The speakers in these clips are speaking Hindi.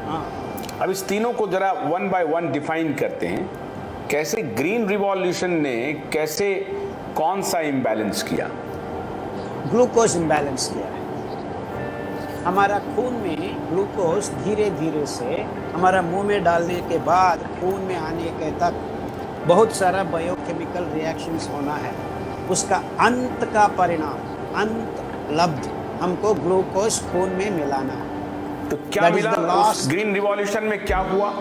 हाँ। अब इस तीनों को जरा वन बाय वन डिफाइन करते हैं। कैसे ग्रीन रिवॉल्यूशन ने कैसे कौन सा इम्बैलेंस किया? ग्लूकोज इम्बैलेंस किया है। हमारा खून में ग्लूकोज धीरे धीरे से हमारा मुंह में डालने के बाद खून में आने के तक बहुत सारा बायोकेमिकल रिएक्शंस होना है। उसका अंत का परिणाम, अंत लब्ध हमको ग्लूकोज खून में मिलाना है। तो क्या मिला उस ग्रीन रिवॉल्यूशन में? क्या हुआ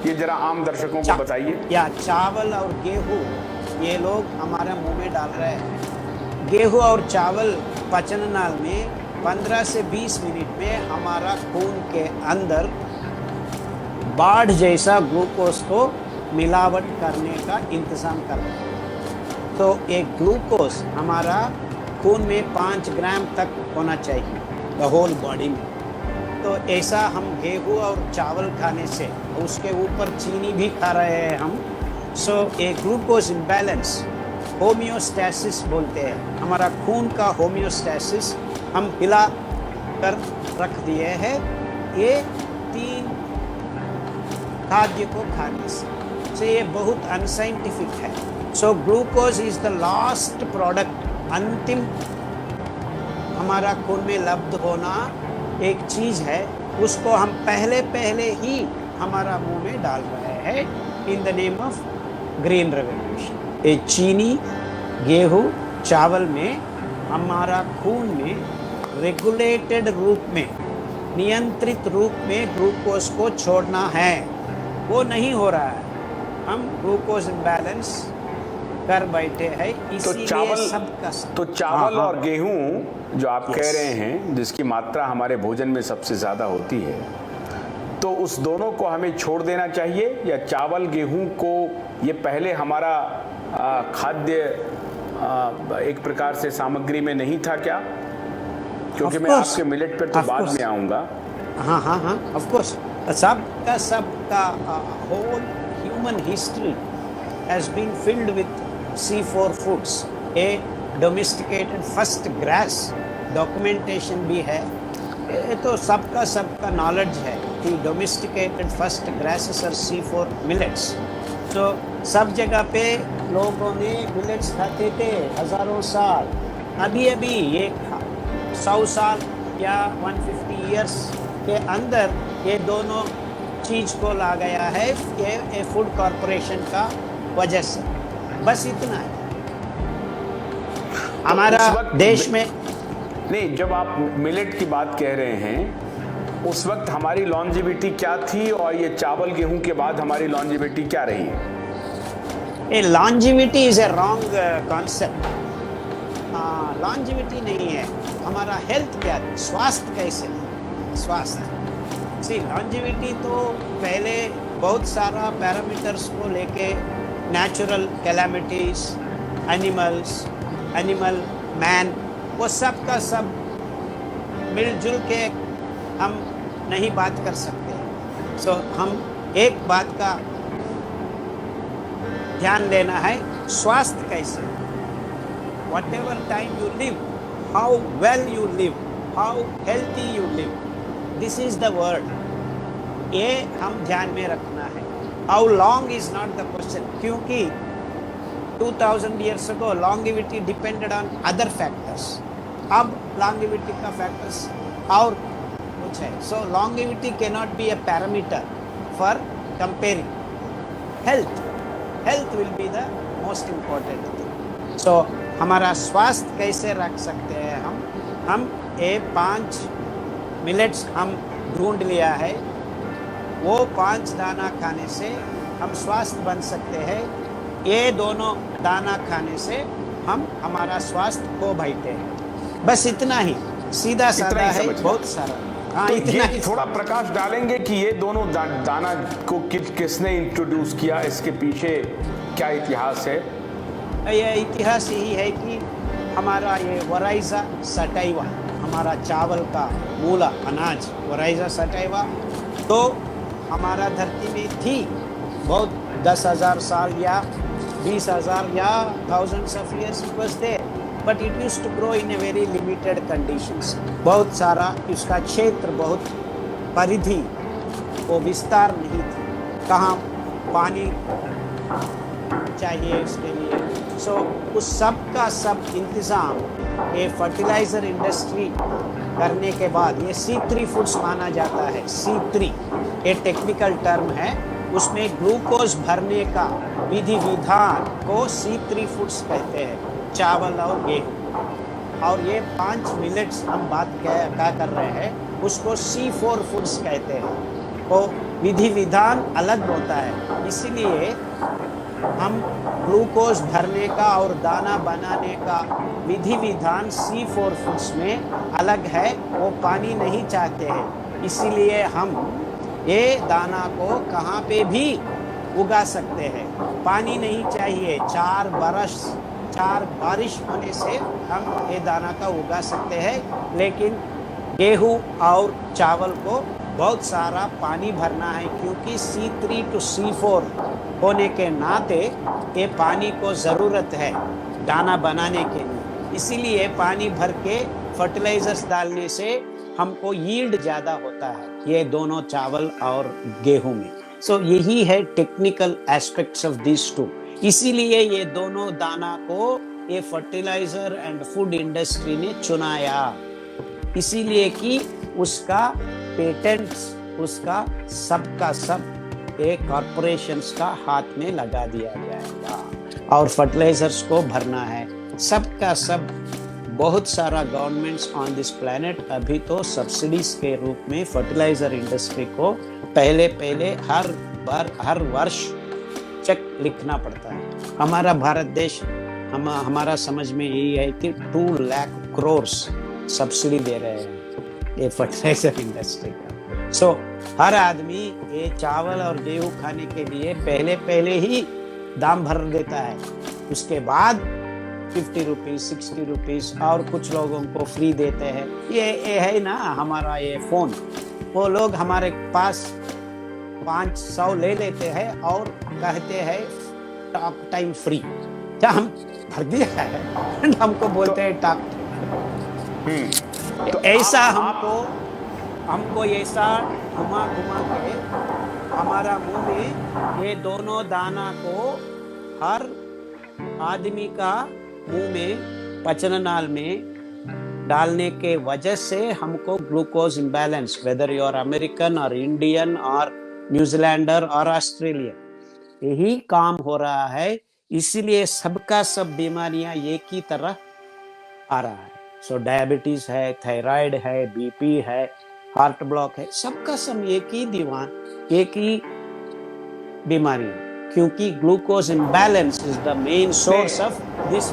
ये जरा आम दर्शकों को बताइए। या चावल और गेहूं ये लोग हमारे मुंह में डाल रहे हैं। गेहूं और चावल पाचन नाल में 15 से 20 मिनट में हमारा खून के अंदर बाढ़ जैसा ग्लूकोज को मिलावट करने का इंतजाम कर रहे हैं। तो एक ग्लूकोज हमारा खून में 5 ग्राम तक होना चाहिए द होल बॉडी में। तो ऐसा हम गेहूं और चावल खाने से, उसके ऊपर चीनी भी खा रहे हैं हम। सो एक ग्लूकोज इम्बैलेंस, होम्योस्टैसिस बोलते हैं, हमारा खून का होम्योस्टैसिस हम हिला कर रख दिए हैं ये 3 खाद्य को खाने से। ये बहुत अनसाइंटिफिक है। So glucose is the last product, अंतिम हमारा खून में लब्ध होना एक चीज है, उसको हम पहले ही हमारा मुंह में डाल रहे हैं in the name of green revolution. ये चीनी, गेहूं, चावल में हमारा खून में रेगुलेटेड रूप में, नियंत्रित रूप में ग्लूकोज को छोड़ना है, वो नहीं हो रहा है। हम ग्लूकोज इम्बैलेंस कर बैठे हैं, इसीलिए तो चावल और गेहूं जो आप कह रहे हैं, जिसकी मात्रा हमारे भोजन में सबसे ज़्यादा होती है, तो उस दोनों को हमें छोड़ देना चाहिए? या चावल गेहूं को ये पहले हमारा खाद्य एक प्रकार से सामग्री में नहीं था क्या? क्योंकि मैं आपके मिलेट पर तो बाद में आऊँगा। हाँ, ऑफ कोर्स। सबका whole human history has been filled with C4 foods, a domesticated first grass, documentation भी है। ये तो सबका नॉलेज है कि domesticated first grasses और C4 millets। तो सब जगह पे लोगों ने मिलेट्स खाते थे हजारों साल। अभी ये 100 साल या 150 years के अंदर ये दोनों चीज को ला गया है ये फूड कॉरपोरेशन का वजह से। बस इतना है हमारा देश में। नहीं, जब आप मिलेट की बात कह रहे हैं, उस वक्त हमारी लॉन्जिविटी क्या थी और ये चावल गेहूं के बाद हमारी लॉन्जिविटी क्या रही है? ये longevity is a wrong concept. Longevity नहीं है, हमारा हेल्थ क्या है, स्वास्थ्य कैसे है, स्वास्थ्य। सी लॉन्जिविटी तो पहले बहुत सारा पैरामीटर्स को लेके, नेचुरल कैलामिटीज, एनिमल, मैन, वो सब का सब मिलजुल के हम नहीं बात कर सकते। सो हम एक बात का ध्यान देना है, स्वास्थ्य कैसे, whatever time you live, how well you live, how healthy you live, this is the word। ये हम ध्यान में रखना है। How long is not the question, क्योंकि 2000 years ago longevity depended on other factors। अब longevity का factors और कुछ है। So longevity cannot be a parameter for comparing। Health will be the most important thing। So हमारा स्वास्थ्य कैसे रख सकते हैं हम ये 5 मिलेट्स हम ढूंढ लिया है, वो 5 दाना खाने से हम स्वास्थ्य बन सकते हैं। ये दोनों दाना खाने से हम हमारा स्वास्थ्य खो बैठे हैं। बस इतना ही, सीधा साधा है, बहुत सारा। हाँ, तो इतना ये थोड़ा प्रकाश डालेंगे कि ये दोनों दाना को किसने इंट्रोड्यूस किया, इसके पीछे क्या इतिहास है? ये इतिहास यही है कि हमारा ये वराइजा सटाइवा, हमारा चावल का मूला अनाज वराइजा सटाइवा, तो हमारा धरती में थी बहुत 10,000 साल या 20,000 या thousands of years it was there, but it used to grow in a very limited conditions। बहुत सारा इसका क्षेत्र, बहुत परिधि वो विस्तार नहीं थी, कहाँ पानी चाहिए इसके लिए। सो उस सब का सब इंतज़ाम ये फर्टिलाइज़र इंडस्ट्री करने के बाद ये C3 फूड्स माना जाता है। C3 ये टेक्निकल टर्म है, उसमें ग्लूकोज भरने का विधि विधान को C3 फूड्स कहते हैं, चावल और गेहूँ। और ये 5 मिलेट्स हम बात क्या कर रहे हैं, उसको C4 फूड्स कहते हैं। वो विधि विधान अलग होता है, इसीलिए हम ग्लूकोज भरने का और दाना बनाने का विधि विधान C4 फूड्स में अलग है। वो पानी नहीं चाहते हैं, इसीलिए हम ये दाना को कहाँ पे भी उगा सकते हैं। पानी नहीं चाहिए, 4 बारिश होने से हम ये दाना का उगा सकते हैं। लेकिन गेहूँ और चावल को बहुत सारा पानी भरना है, क्योंकि C3 to C4 होने के नाते ये पानी को ज़रूरत है दाना बनाने के लिए। इसीलिए पानी भर के फर्टिलाइजर्स डालने से हमको यील्ड ज़्यादा होता है, ये दोनों चावल और गेहूं में। सो यही है technical aspects of this too. इसीलिए ये दोनों दाना को ये फर्टिलाइजर एंड फूड इंडस्ट्री ने चुनाया, इसीलिए कि उसका पेटेंट्स, उसका सब का सब एक कॉरपोरेशंस का हाथ में लगा दिया जाएगा और फर्टिलाइजर्स को भरना है। सब का सब बहुत सारा गवर्नमेंट्स ऑन दिस प्लैनेट अभी तो सब्सिडीज के रूप में फर्टिलाइजर इंडस्ट्री को पहले हर वर्ष चेक लिखना पड़ता है। हमारा भारत देश हमारा समझ में यही है कि 2 लाख करोड़ सब्सिडी दे रहे हैं ये फर्टिलाइजर इंडस्ट्री का। सो हर आदमी ये चावल और गेहूं खाने के लिए पहले ही दाम भर देता है, उसके बाद 50 रुपीज 60 रुपीज और कुछ लोगों को फ्री देते हैं। ये है ना हमारा ये फोन, वो लोग हमारे पास 500 ले लेते हैं और कहते हैं टॉक टाइम फ्री। क्या हम भर दिया है हमको बोलते हैं टॉक। तो ऐसा हमको ऐसा घुमा के हमारा मुंह में ये दोनों दाना को हर आदमी का मुंह में पचन नाल में डालने के वजह से हमको glucose imbalance, whether you are American और इंडियन और न्यूजीलैंडर और ऑस्ट्रेलियन, यही काम हो रहा है। इसीलिए सबका सब बीमारियां एक ही तरह आ रहा है। सो डायबिटीज है, थायराइड है, बीपी है, हार्ट ब्लॉक है, सबका सब एक ही बीमारी, क्योंकि glucose imbalance is the main source of this.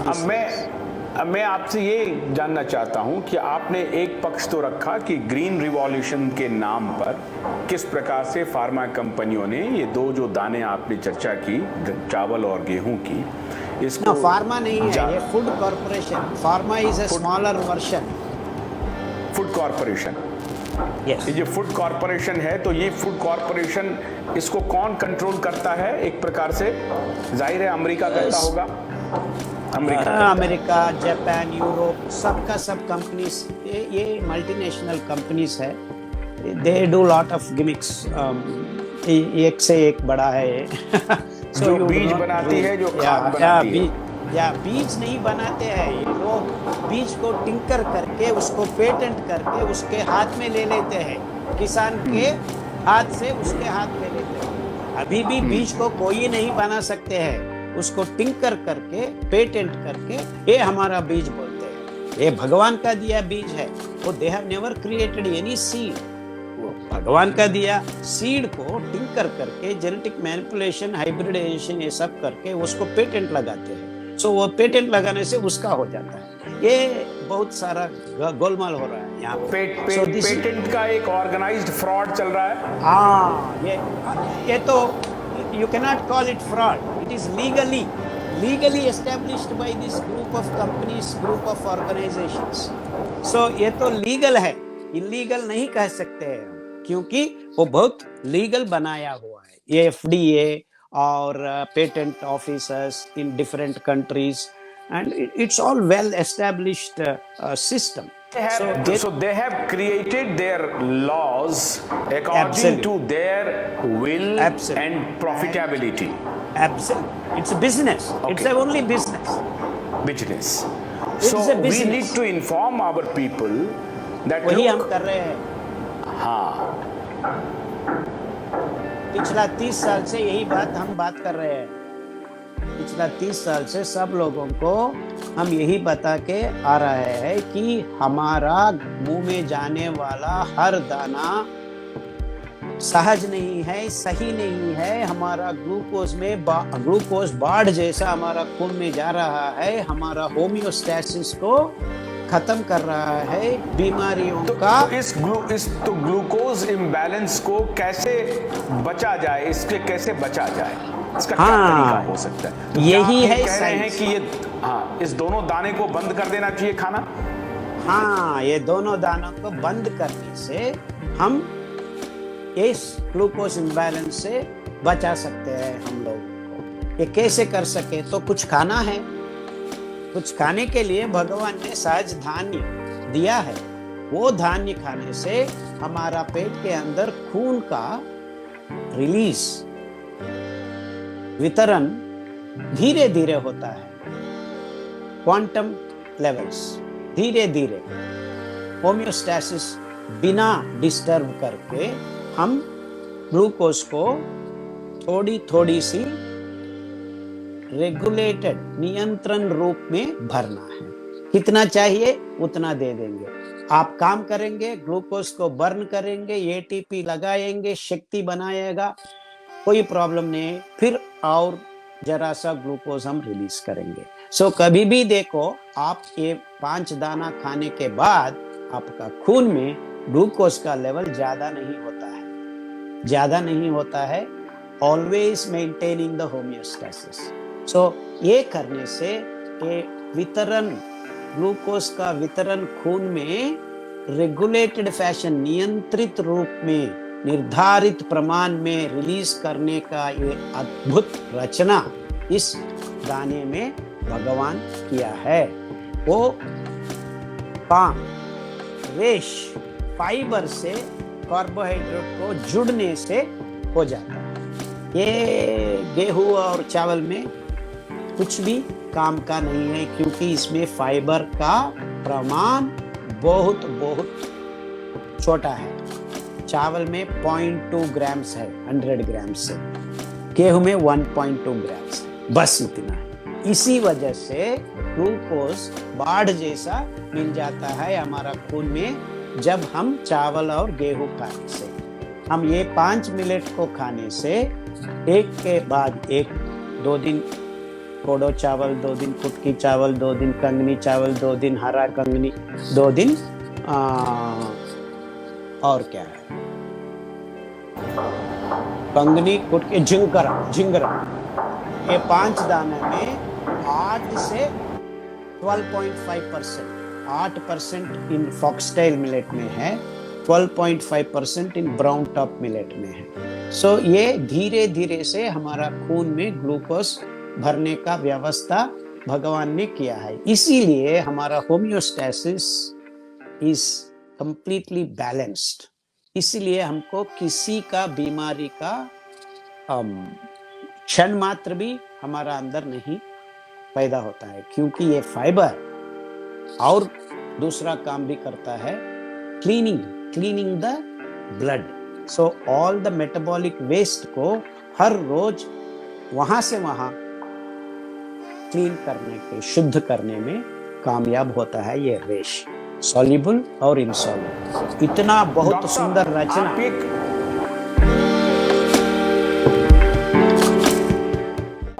अब मैं आपसे ये जानना चाहता हूं कि आपने एक पक्ष तो रखा कि ग्रीन रिवॉल्यूशन के नाम पर किस प्रकार से फार्मा कंपनियों ने ये दो जो दाने आपने चर्चा की, चावल और गेहूं की, इसको फार्मा नहीं है, ये food corporation. Pharma is a smaller version. Food corporation, yes. ये फूड कॉर्पोरेशन है, तो ये फूड कॉर्पोरेशन इसको कौन कंट्रोल करता है? एक प्रकार से जाहिर है अमेरिका करता होगा। अमेरिका, जापान, यूरोप, सबका सब कंपनीज, ये मल्टीनेशनल कंपनीज है। They do lot of gimmicks, एक से एक बड़ा है ये जो बीज बनाती है, जो खाद बनाती है, या बीज नहीं बनाते हैं ये लोग, बीज को टिंकर करके उसको पेटेंट करके उसके हाथ में ले लेते हैं, किसान के हाथ से उसके हाथ में लेते हैं। अभी भी बीज को कोई नहीं बना सकते हैं, उसको टिंकर करके पेटेंट करके ये हमारा बीज बोलते हैं। ये भगवान का दिया बीज है, वो they have never created any seed, वो भगवान का दिया सीड को टिंकर करके जेनेटिक मैनिपुलेशन, हाइब्रिडाइजेशन ये सब करके उसको पेटेंट लगाते हैं। सो वो पेटेंट लगाने से उसका हो जाता है। ये बहुत सारा गोलमाल हो रहा है यहाँ पे। पेटेंट का एक ऑर्गेनाइज्ड फ्रॉड चल रहा है। हाँ, ये तो you cannot call it fraud. It is legally established by this group of companies, group of organizations. So ये तो लीगल है, इलीगल नहीं कह सकते हैं, क्योंकि वो बहुत लीगल बनाया हुआ है। ये FDA और patent officers in different countries, and it's all well established system. So they have created their laws according Absolutely. to their will Absolutely. and profitability. Absolutely, it's a business. It's Okay. a only business. Business. It's So a we business. need to inform our people that वही हम look, कर रहे हैं। हाँ, पिछला 30 साल से यही हम बात कर रहे हैं। पिछला 30 साल से सब लोगों को हम यही बता के आ रहे हैं कि हमारा मुंह में जाने वाला हर दाना सहज नहीं है, सही नहीं है। हमारा ग्लूकोज बाढ़ जैसा हमारा खून में जा रहा है, हमारा होमियोस्टेसिस को खत्म कर रहा है, बीमारियों का। तो ग्लूकोज इम्बैलेंस को कैसे बचा जाए, इसके कैसे बचा जाए, इसका क्या तरीका हो सकता है? तो यही क्या आप है कह रहे हैं साइंस। कि ये इस दोनों दाने को बंद कर देना चाहिए खाना? हाँ, ये दोनों दानों को बंद करने से हम इस ग्लूकोज इम्बैलेंस से बचा सकते हैं हम लोग को। ये कैसे कर सके? तो कुछ खाना है। कुछ खाने के लिए भगवान ने सहज धान्य दिया है। वो धान्य खाने से हमारा पेट के अंदर खून का रिलीज, वितरण धीरे धीरे होता है। क्वांटम लेवल्स धीरे धीरे, होमियोस्टेसिस बिना डिस्टर्ब करके हम ग्लूकोज को थोड़ी थोड़ी सी रेगुलेटेड, नियंत्रण रूप में भरना है। कितना चाहिए उतना दे देंगे। आप काम करेंगे, ग्लूकोज को बर्न करेंगे, एटीपी लगाएंगे, शक्ति बनाएगा, कोई प्रॉब्लम नहीं है। फिर और जरा सा ग्लूकोज हम रिलीज करेंगे। सो कभी भी देखो, आप ये 5 दाना खाने के बाद आपका खून में ग्लूकोज का लेवल ज्यादा नहीं होता है, ज्यादा नहीं होता है। Always maintaining the homeostasis. So ये करने से ये वितरण, ग्लूकोज का वितरण खून में रेगुलेटेड फैशन, नियंत्रित रूप में, निर्धारित प्रमाण में रिलीज करने का ये अद्भुत रचना इस दाने में भगवान किया है। वो पाम, रेश, फाइबर से कार्बोहाइड्रेट को जुड़ने से हो जाता है। ये गेहूं और चावल में कुछ भी काम का नहीं है, क्योंकि इसमें फाइबर का प्रमाण बहुत बहुत छोटा है। चावल में 0.2 ग्राम्स है 100 ग्राम से, गेहूं में 1.2 ग्राम्स, बस इतना है। इसी वजह से ग्लूकोज बाढ़ जैसा मिल जाता है हमारा खून में जब हम चावल और गेहूं खाने से। हम ये 5 मिनट को खाने से एक के बाद एक, 2 दिन कोडो चावल, 2 दिन कुटकी चावल, 2 दिन कंगनी चावल, 2 दिन हरा कंगनी, 2 दिन और क्या है, कंगनी, कुटकी, झिंगरा। ये 5 दाने में 8 से 12.5%, 8% इन फॉक्सटेल मिलेट में है, 12.5% इन ब्राउन टॉप मिलेट में है। सो ये धीरे धीरे से हमारा खून में ग्लूकोज भरने का व्यवस्था भगवान ने किया है। इसीलिए हमारा होमियोस्टेसिस इज कंप्लीटली बैलेंस्ड। इसीलिए हमको किसी का बीमारी का क्षण मात्र भी हमारा अंदर नहीं पैदा होता है, क्योंकि ये फाइबर और दूसरा काम भी करता है, cleaning the blood. So all the metabolic waste को हर रोज वहां से वहां क्लीन करने के, शुद्ध करने में कामयाब होता है ये रेश, सॉल्युबल और इनसॉल्युबल। इतना बहुत सुंदर रचना।